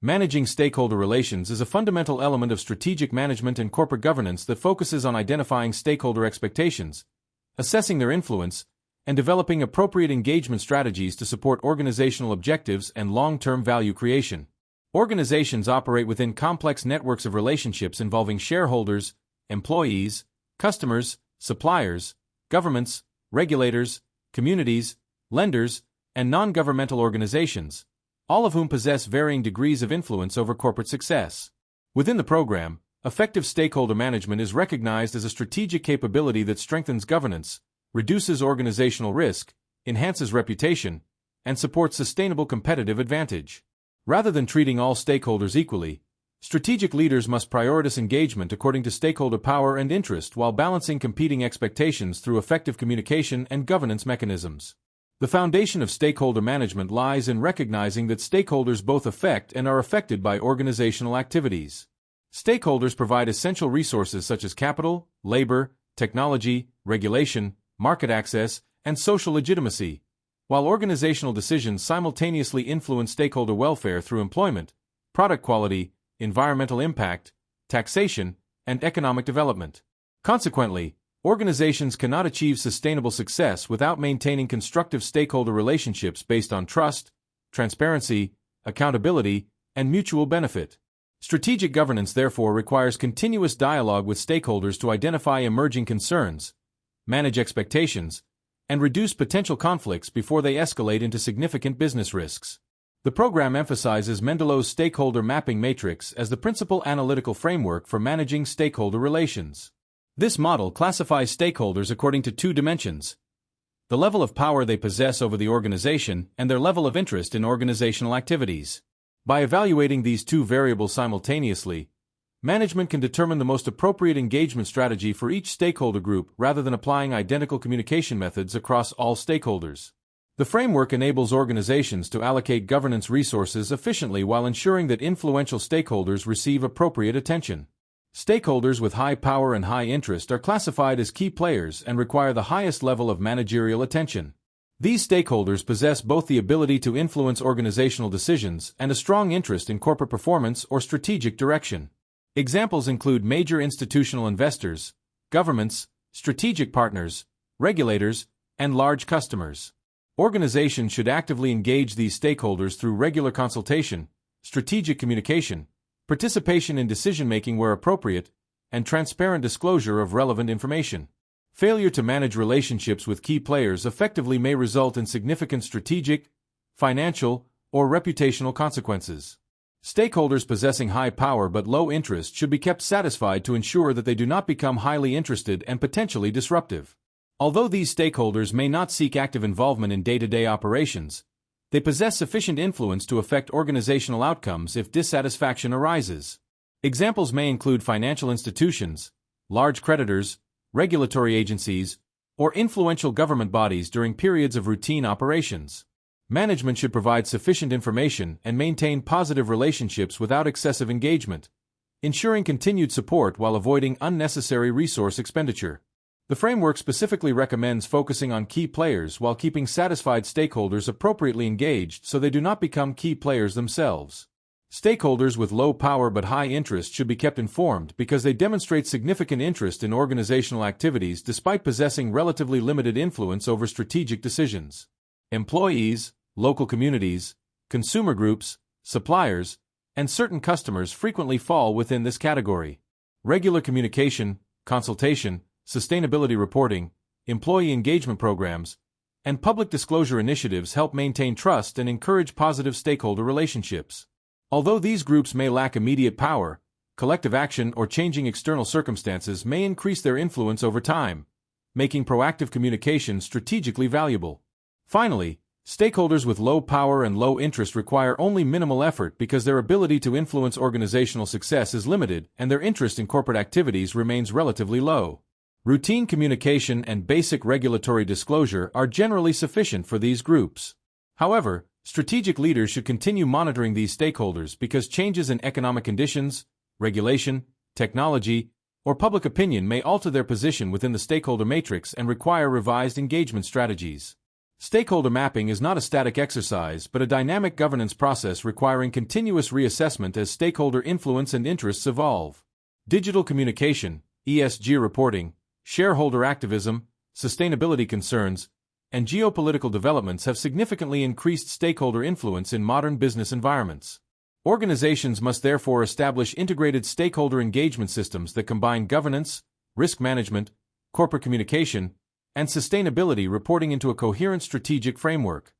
Managing stakeholder relations is a fundamental element of strategic management and corporate governance that focuses on identifying stakeholder expectations, assessing their influence, and developing appropriate engagement strategies to support organizational objectives and long-term value creation. Organizations operate within complex networks of relationships involving shareholders, employees, customers, suppliers, governments, regulators, communities, lenders, and non-governmental organizations, all of whom possess varying degrees of influence over corporate success. Within the program, effective stakeholder management is recognized as a strategic capability that strengthens governance, reduces organizational risk, enhances reputation, and supports sustainable competitive advantage. Rather than treating all stakeholders equally, strategic leaders must prioritize engagement according to stakeholder power and interest while balancing competing expectations through effective communication and governance mechanisms. The foundation of stakeholder management lies in recognizing that stakeholders both affect and are affected by organizational activities. Stakeholders provide essential resources such as capital, labor, technology, regulation, market access, and social legitimacy, while organizational decisions simultaneously influence stakeholder welfare through employment, product quality, environmental impact, taxation, and economic development. Consequently, organizations cannot achieve sustainable success without maintaining constructive stakeholder relationships based on trust, transparency, accountability, and mutual benefit. Strategic governance therefore requires continuous dialogue with stakeholders to identify emerging concerns, manage expectations, and reduce potential conflicts before they escalate into significant business risks. The program emphasizes Mendelow's stakeholder mapping matrix as the principal analytical framework for managing stakeholder relations. This model classifies stakeholders according to two dimensions: the level of power they possess over the organization and their level of interest in organizational activities. By evaluating these two variables simultaneously, management can determine the most appropriate engagement strategy for each stakeholder group rather than applying identical communication methods across all stakeholders. The framework enables organizations to allocate governance resources efficiently while ensuring that influential stakeholders receive appropriate attention. Stakeholders with high power and high interest are classified as key players and require the highest level of managerial attention. These stakeholders possess both the ability to influence organizational decisions and a strong interest in corporate performance or strategic direction. Examples include major institutional investors, governments, strategic partners, regulators, and large customers. Organizations should actively engage these stakeholders through regular consultation, strategic communication, participation in decision-making where appropriate, and transparent disclosure of relevant information. Failure to manage relationships with key players effectively may result in significant strategic, financial, or reputational consequences. Stakeholders possessing high power but low interest should be kept satisfied to ensure that they do not become highly interested and potentially disruptive. Although these stakeholders may not seek active involvement in day-to-day operations, they possess sufficient influence to affect organizational outcomes if dissatisfaction arises. Examples may include financial institutions, large creditors, regulatory agencies, or influential government bodies during periods of routine operations. Management should provide sufficient information and maintain positive relationships without excessive engagement, ensuring continued support while avoiding unnecessary resource expenditure. The framework specifically recommends focusing on key players while keeping satisfied stakeholders appropriately engaged so they do not become key players themselves. Stakeholders with low power but high interest should be kept informed because they demonstrate significant interest in organizational activities despite possessing relatively limited influence over strategic decisions. Employees, local communities, consumer groups, suppliers, and certain customers frequently fall within this category. Regular communication, consultation, sustainability reporting, employee engagement programs, and public disclosure initiatives help maintain trust and encourage positive stakeholder relationships. Although these groups may lack immediate power, collective action or changing external circumstances may increase their influence over time, making proactive communication strategically valuable. Finally, stakeholders with low power and low interest require only minimal effort because their ability to influence organizational success is limited and their interest in corporate activities remains relatively low. Routine communication and basic regulatory disclosure are generally sufficient for these groups. However, strategic leaders should continue monitoring these stakeholders because changes in economic conditions, regulation, technology, or public opinion may alter their position within the stakeholder matrix and require revised engagement strategies. Stakeholder mapping is not a static exercise but a dynamic governance process requiring continuous reassessment as stakeholder influence and interests evolve. Digital communication, ESG reporting, shareholder activism, sustainability concerns, and geopolitical developments have significantly increased stakeholder influence in modern business environments. Organizations must therefore establish integrated stakeholder engagement systems that combine governance, risk management, corporate communication, and sustainability reporting into a coherent strategic framework.